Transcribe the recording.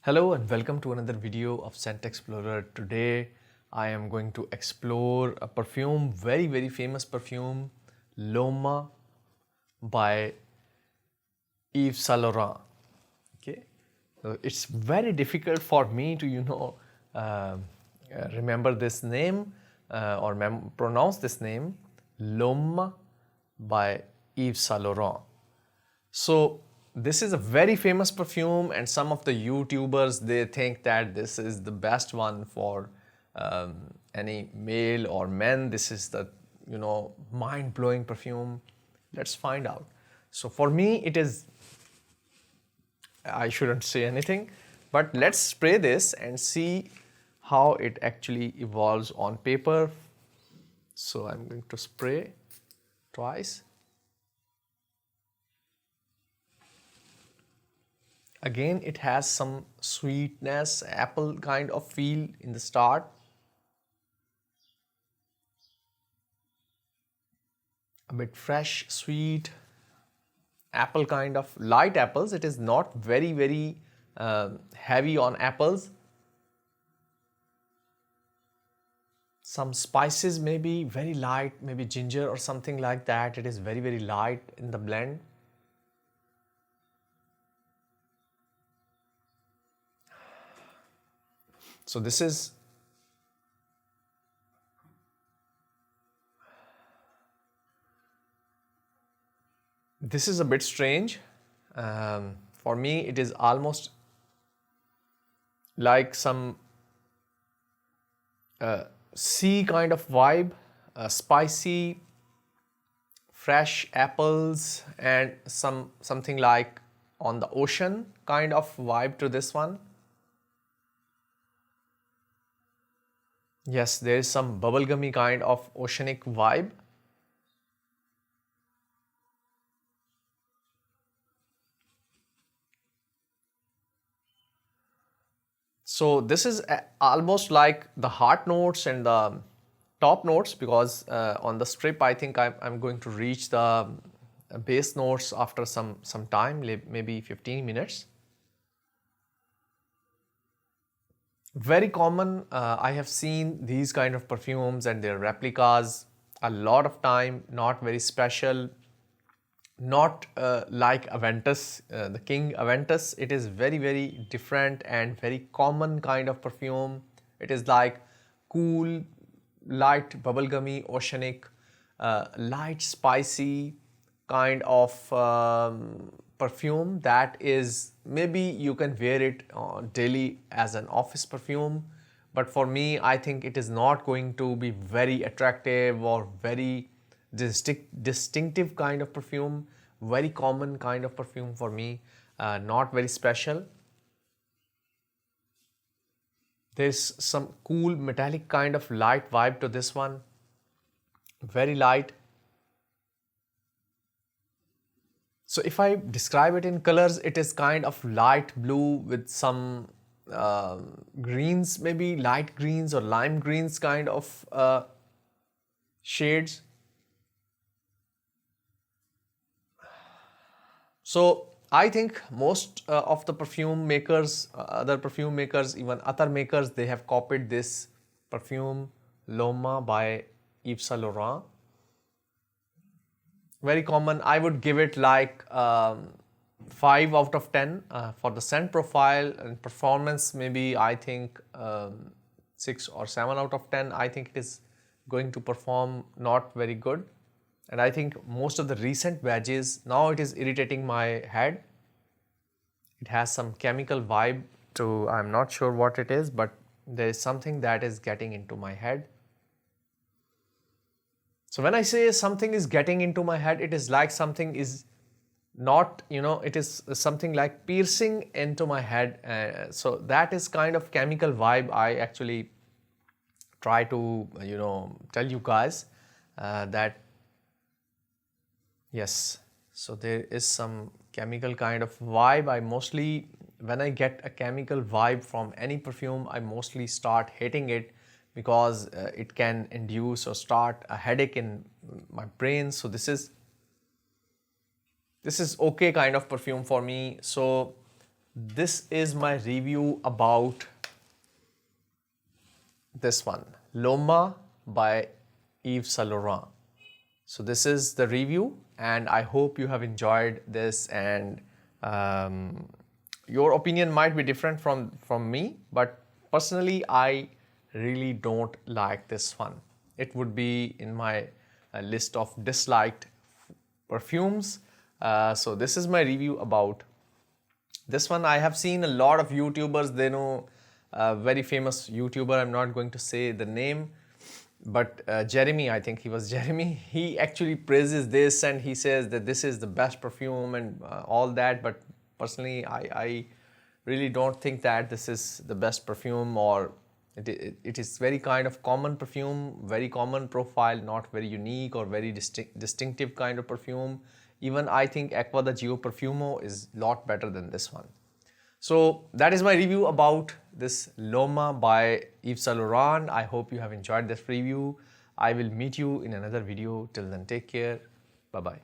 Hello and welcome to another video of Scent Explorer. Today I am going to explore a perfume, very famous perfume, L'Homme by Yves Saint Laurent. Okay, so it's very difficult for me to remember this name or pronounce this name, L'Homme by Yves Saint Laurent. So this is a very famous perfume, and some of the YouTubers, they think that this is the best one for any male or men. This is the mind-blowing perfume. Let's find out. So for me it is, I shouldn't say anything, but let's spray this and see how it actually evolves on paper. So I'm going to spray twice. Again, it has some sweetness, apple kind of feel in the start. A bit fresh, sweet, apple kind of, light apples. It is not very heavy on apples. Some spices, maybe very light, maybe ginger or something like that. It is very light in the blend. So this is a bit strange. For me, it is almost like some sea kind of vibe, spicy, fresh apples, and something like on the ocean kind of vibe to this one. Yes, there is some bubblegummy kind of oceanic vibe. So this is almost like the heart notes and the top notes, because on the strip I think I'm going to reach the base notes after some time, maybe 15 minutes. Very common. I have seen these kind of perfumes and their replicas a lot of time. Not very special, not like Aventus, the King Aventus. It is very different and very common kind of perfume. It is like cool, light, bubblegummy, oceanic, light, spicy kind of perfume that is, maybe you can wear it daily as an office perfume, but for me I think it is not going to be very attractive or very distinctive kind of perfume. Very common kind of perfume for me, not very special. There's some cool metallic kind of light vibe to this one, very light. So if I describe it in colors, it is kind of light blue with some greens, maybe light greens or lime greens kind of shades. So I think most of the perfume makers, other perfume makers, even other makers, they have copied this perfume L'Homme by Yves Saint Laurent. Very common. I would give it like 5 out of 10 for the scent profile and performance. Maybe I think 6 or 7 out of 10. I think it is going to perform not very good, and I think most of the recent batches, now it is irritating my head. It has some chemical vibe to, I'm not sure what it is, but there is something that is getting into my head. So when I say something is getting into my head, it is like something is not, it is something like piercing into my head. So that is kind of chemical vibe I actually try to, tell you guys that yes. So there is some chemical kind of vibe. I mostly, when I get a chemical vibe from any perfume, I mostly start hating it, because it can induce or start a headache in my brain. So this is okay kind of perfume for me. So this is my review about this one, Loma by Yves Saint Laurent. So this is the review, and I hope you have enjoyed this, and your opinion might be different from me, but personally I really don't like this one. It would be in my list of disliked perfumes. So this is my review about this one. I have seen a lot of YouTubers, they know a very famous YouTuber, I'm not going to say the name, but Jeremy, I think he was Jeremy, he actually praises this and he says that this is the best perfume and all that, but personally I really don't think that this is the best perfume, or it is very kind of common perfume, very common profile, not very unique or very distinctive kind of perfume. Even I think Aqua the Geo Perfumo is a lot better than this one. So that is my review about this Loma by Yves Saint Laurent. I hope you have enjoyed this review. I will meet you in another video. Till then, take care. Bye-bye.